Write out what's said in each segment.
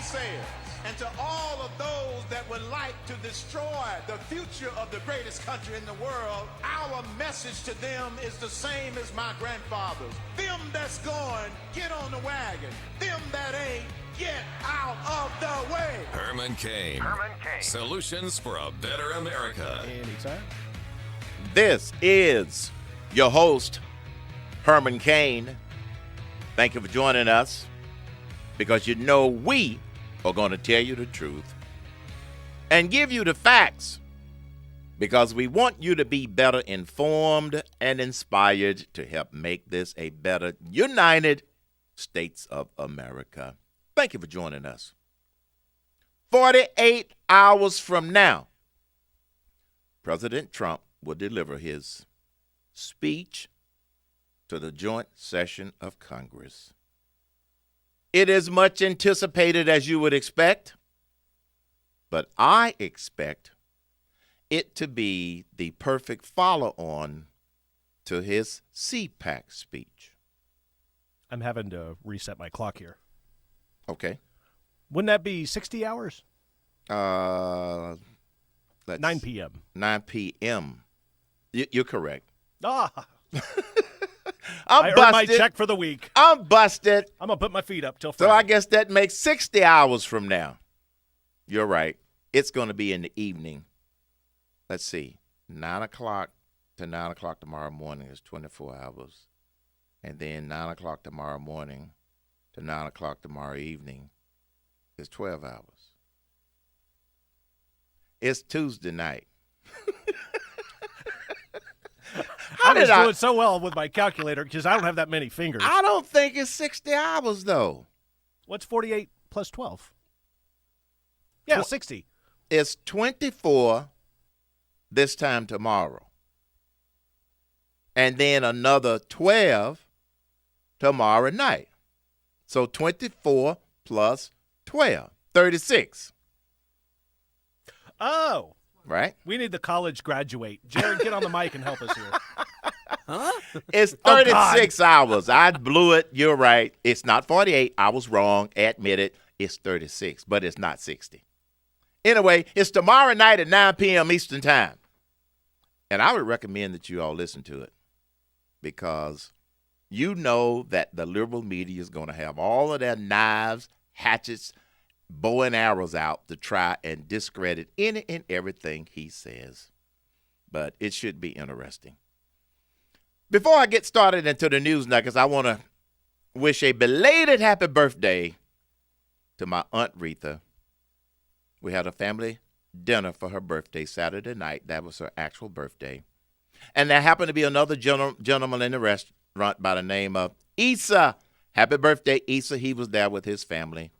naysayers, and to all of those that would like to destroy the future of the greatest country in the world, our message to them is the same as my grandfather's. Them that's going, get on the wagon. Them that ain't, get out of the way. Herman Cain. Solutions for a better America. Anytime. This is your host, Herman Cain. Thank you for joining us, because you know we are going to tell you the truth and give you the facts, because we want you to be better informed and inspired to help make this a better United States of America. Thank you for joining us. 48 hours from now, President Trump will deliver his speech to the joint session of Congress. It is much anticipated, as you would expect, but I expect it to be the perfect follow-on to his CPAC speech. I'm having to reset my clock here. Okay. Wouldn't that be 60 hours? 9 p.m. 9 p.m. You're correct. Ah! I'm I busted. earned my check for the week. I'm busted. I'm going to put my feet up till Friday. So I guess that makes 60 hours from now. You're right. It's going to be in the evening. Let's see. 9 o'clock to 9 o'clock tomorrow morning is 24 hours. And then 9 o'clock tomorrow morning to 9 o'clock tomorrow evening is 12 hours. It's Tuesday night. I was doing so well with my calculator because I don't have that many fingers. I don't think it's 60 hours, though. What's 48 plus 12? Yeah, 60. It's 24 this time tomorrow. And then another 12 tomorrow night. So 24 plus 12, 36. Oh. Right? We need the college graduate. Jared, get on the mic and help us here. Huh? It's 36 hours. I blew it. You're right. It's not 48. I was wrong. Admit it. It's 36, but it's not 60. Anyway, it's tomorrow night at 9 p.m. Eastern Time. And I would recommend that you all listen to it, because you know that the liberal media is going to have all of their knives, hatchets, bow and arrows out to try and discredit any and everything he says. But it should be interesting. Before I get started into the news nuggets, I want to wish a belated happy birthday to my Aunt Retha. We had a family dinner for her birthday Saturday night. That was her actual birthday. And there happened to be another gentleman in the restaurant by the name of Issa. Happy birthday, Issa. He was there with his family.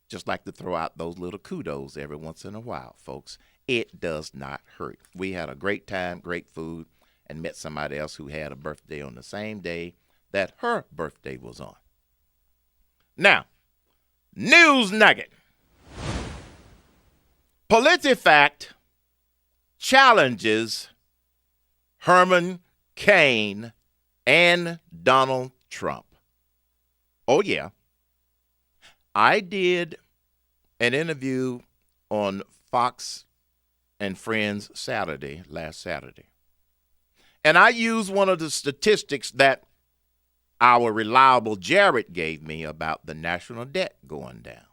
Just like to throw out those little kudos every once in a while, folks. It does not hurt. We had a great time, great food, and met somebody else who had a birthday on the same day that her birthday was on. Now, news nugget. PolitiFact challenges Herman Cain and Donald Trump. Oh, yeah. I did an interview on Fox and Friends last Saturday. And I used one of the statistics that our reliable Jared gave me about the national debt going down.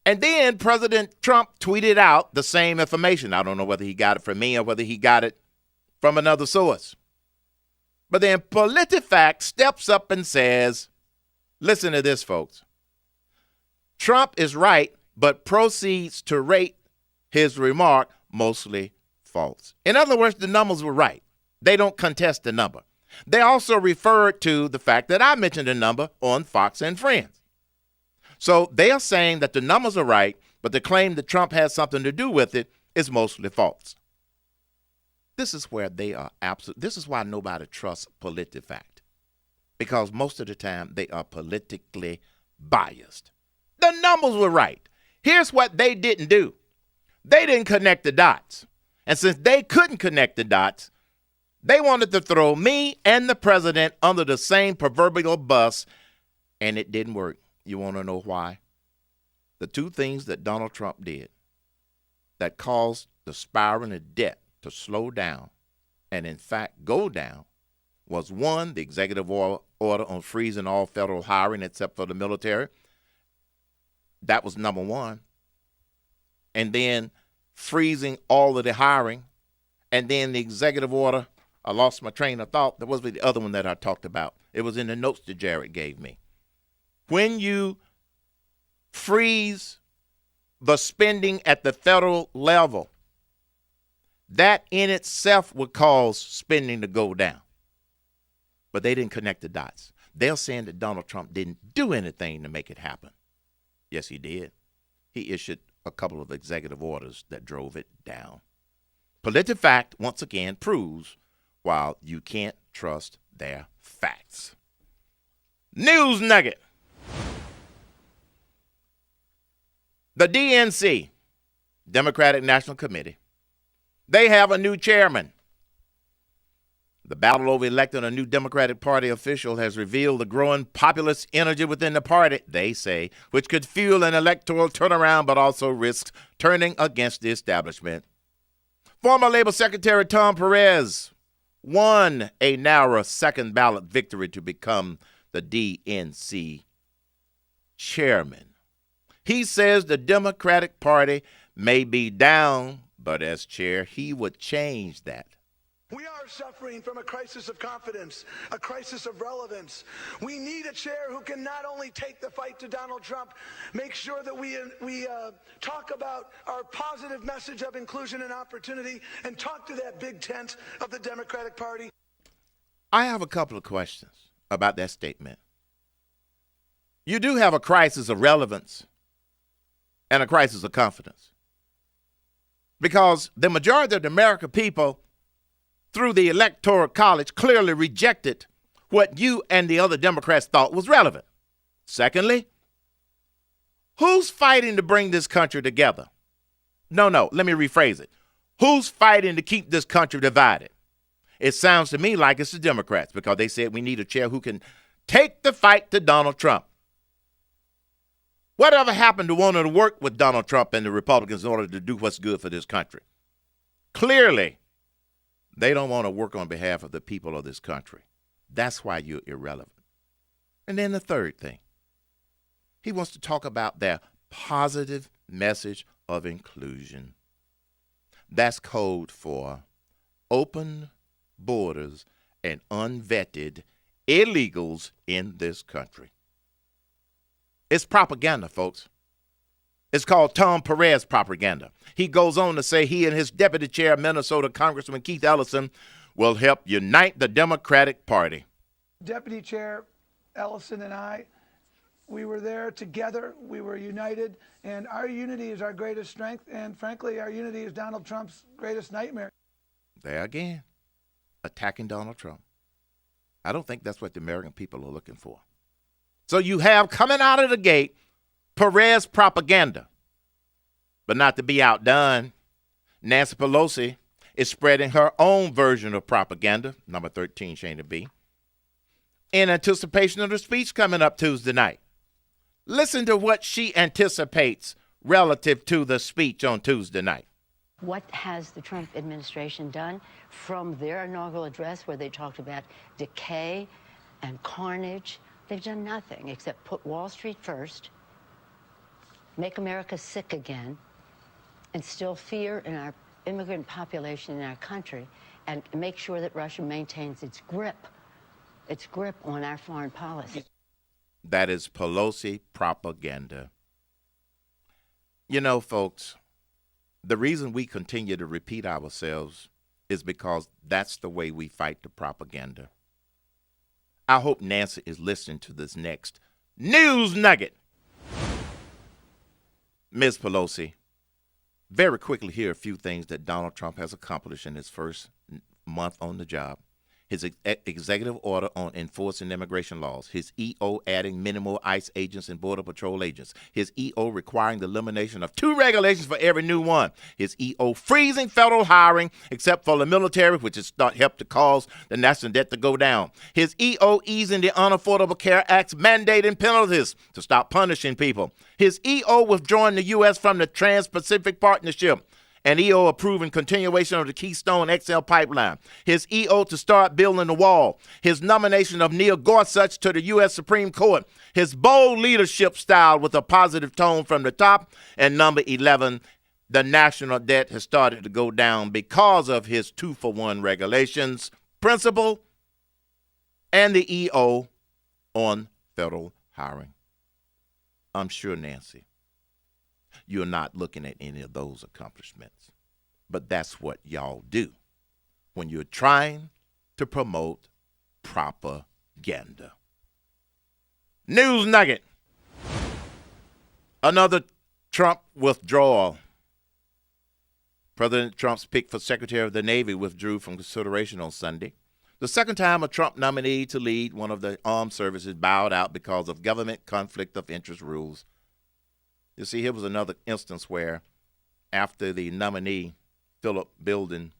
And then President Trump tweeted out the same information. I don't know whether he got it from me or whether he got it from another source. But then PolitiFact steps up and says, listen to this, folks. Trump is right, but proceeds to rate his remark mostly false. In other words, the numbers were right. They don't contest the number. They also referred to the fact that I mentioned a number on Fox and Friends. So they are saying that the numbers are right, but the claim that Trump has something to do with it is mostly false. This is where they are absolute. This is why nobody trusts PolitiFact, because most of the time they are politically biased. The numbers were right. Here's what they didn't do. They didn't connect the dots. And since they couldn't connect the dots, they wanted to throw me and the president under the same proverbial bus, and it didn't work. You want to know why? the two things that Donald Trump did that caused the spiraling of debt to slow down and, in fact, go down was, one, the executive order on freezing all federal hiring except for the military. That was number one. And then freezing all of the hiring. And then the executive order, I lost my train of thought. That was the other one that I talked about. It was in the notes that Jared gave me. When you freeze the spending at the federal level, that in itself would cause spending to go down. But they didn't connect the dots. They're saying that Donald Trump didn't do anything to make it happen. Yes, he did. He issued a couple of executive orders that drove it down. PolitiFact, once again, proves while you can't trust their facts. News nugget. The DNC, Democratic National Committee, they have a new chairman. The battle over electing a new Democratic Party official has revealed the growing populist energy within the party, they say, which could fuel an electoral turnaround but also risks turning against the establishment. Former Labor Secretary Tom Perez won a narrow second ballot victory to become the DNC chairman. He says the Democratic Party may be down, but as chair, he would change that. We are suffering from a crisis of confidence, a crisis of relevance. We need a chair who can not only take the fight to Donald Trump, make sure that we talk about our positive message of inclusion and opportunity, and talk to that big tent of the Democratic Party. I have a couple of questions about that statement. You do have a crisis of relevance and a crisis of confidence, because the majority of the American people through the Electoral College clearly rejected what you and the other Democrats thought was relevant. Secondly, who's fighting to bring this country together? No, let me rephrase it. Who's fighting to keep this country divided? It sounds to me like it's the Democrats, because they said we need a chair who can take the fight to Donald Trump. Whatever happened to wanting to work with Donald Trump and the Republicans in order to do what's good for this country? Clearly, they don't want to work on behalf of the people of this country. That's why you're irrelevant. And then the third thing, he wants to talk about their positive message of inclusion. That's code for open borders and unvetted illegals in this country. It's propaganda, folks. It's called Tom Perez propaganda. He goes on to say he and his deputy chair, Minnesota Congressman Keith Ellison, will help unite the Democratic Party. Deputy Chair Ellison and I, we were there together. We were united, and our unity is our greatest strength, and frankly, our unity is Donald Trump's greatest nightmare. There again, attacking Donald Trump. I don't think that's what the American people are looking for. So you have coming out of the gate Perez propaganda. But not to be outdone, Nancy Pelosi is spreading her own version of propaganda, number 13, Shana B, in anticipation of the speech coming up Tuesday night. Listen to what she anticipates relative to the speech on Tuesday night. What has the Trump administration done from their inaugural address, where they talked about decay and carnage? They've done nothing except put Wall Street first, make America sick again, instill fear in our immigrant population in our country, and make sure that Russia maintains its grip on our foreign policy. That is Pelosi propaganda. You know, folks, the reason we continue to repeat ourselves is because that's the way we fight the propaganda. I hope Nancy is listening to this next news nugget. Ms. Pelosi, very quickly, here are a few things that Donald Trump has accomplished in his first month on the job. his executive order on enforcing immigration laws, his EO adding minimal ICE agents and Border Patrol agents, his EO requiring the elimination of 2 regulations for every new one, his EO freezing federal hiring except for the military, which has helped to cause the national debt to go down, his EO easing the Unaffordable Care Act's mandating penalties to stop punishing people, his EO withdrawing the U.S. from the Trans-Pacific Partnership, and EO approving continuation of the Keystone XL pipeline, his EO to start building the wall, his nomination of Neil Gorsuch to the U.S. Supreme Court, his bold leadership style with a positive tone from the top, and number 11, the national debt has started to go down because of his 2-for-1 regulations, principle, and the EO on federal hiring. I'm sure, Nancy, you're not looking at any of those accomplishments. But that's what y'all do when you're trying to promote propaganda. News nugget. Another Trump withdrawal. President Trump's pick for Secretary of the Navy withdrew from consideration on Sunday. The second time a Trump nominee to lead one of the armed services bowed out because of government conflict of interest rules. You see, here was another instance where after the nominee, Philip Bilden,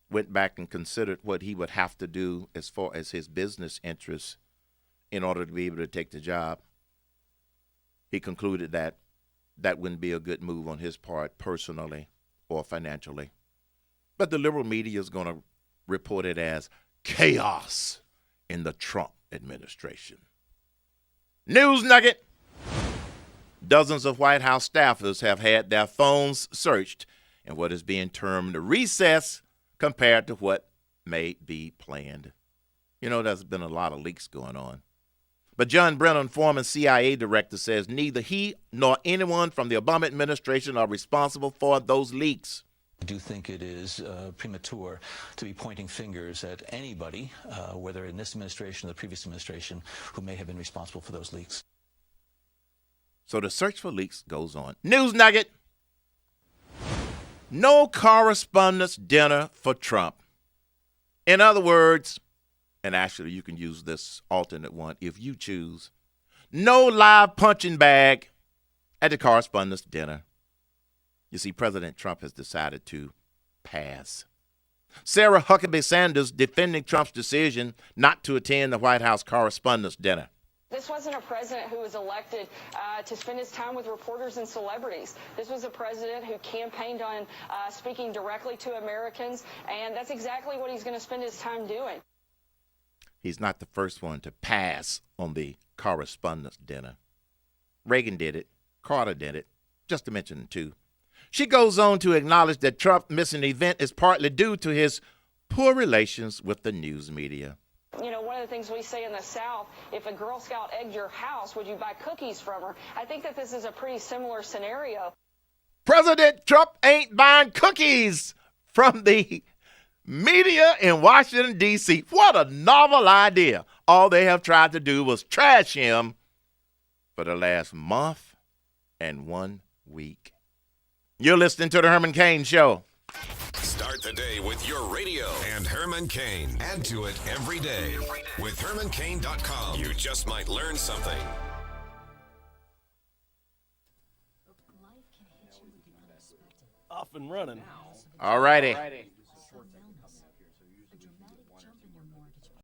went back and considered what he would have to do as far as his business interests in order to be able to take the job, he concluded that that wouldn't be a good move on his part personally or financially. But the liberal media is going to report it as chaos in the Trump administration. News nugget. Dozens of White House staffers have had their phones searched in what is being termed a recess compared to what may be planned. You know, there's been a lot of leaks going on. But John Brennan, former CIA director, says neither he nor anyone from the Obama administration are responsible for those leaks. I do think it is premature to be pointing fingers at anybody, whether in this administration or the previous administration, who may have been responsible for those leaks. So the search for leaks goes on. News nugget. No correspondence dinner for Trump. In other words, and actually you can use this alternate one if you choose, no live punching bag at the correspondence dinner. You see, President Trump has decided to pass. Sarah Huckabee Sanders defending Trump's decision not to attend the White House correspondence dinner. This wasn't a president who was elected to spend his time with reporters and celebrities. This was a president who campaigned on speaking directly to Americans, and that's exactly what he's going to spend his time doing. He's not the first one to pass on the correspondence dinner. Reagan did it. Carter did it, just to mention two. She goes on to acknowledge that Trump missing the event is partly due to his poor relations with the news media. You know, one of the things we say in the South, if a Girl Scout egged your house, would you buy cookies from her? I think that this is a pretty similar scenario. President Trump ain't buying cookies from the media in Washington, D.C. What a novel idea. All they have tried to do was trash him for the last month and 1 week. You're listening to The Herman Cain Show. Start the day with your radio and Herman Cain. Add to it every day with HermanCain.com. You just might learn something. Off and running. All righty.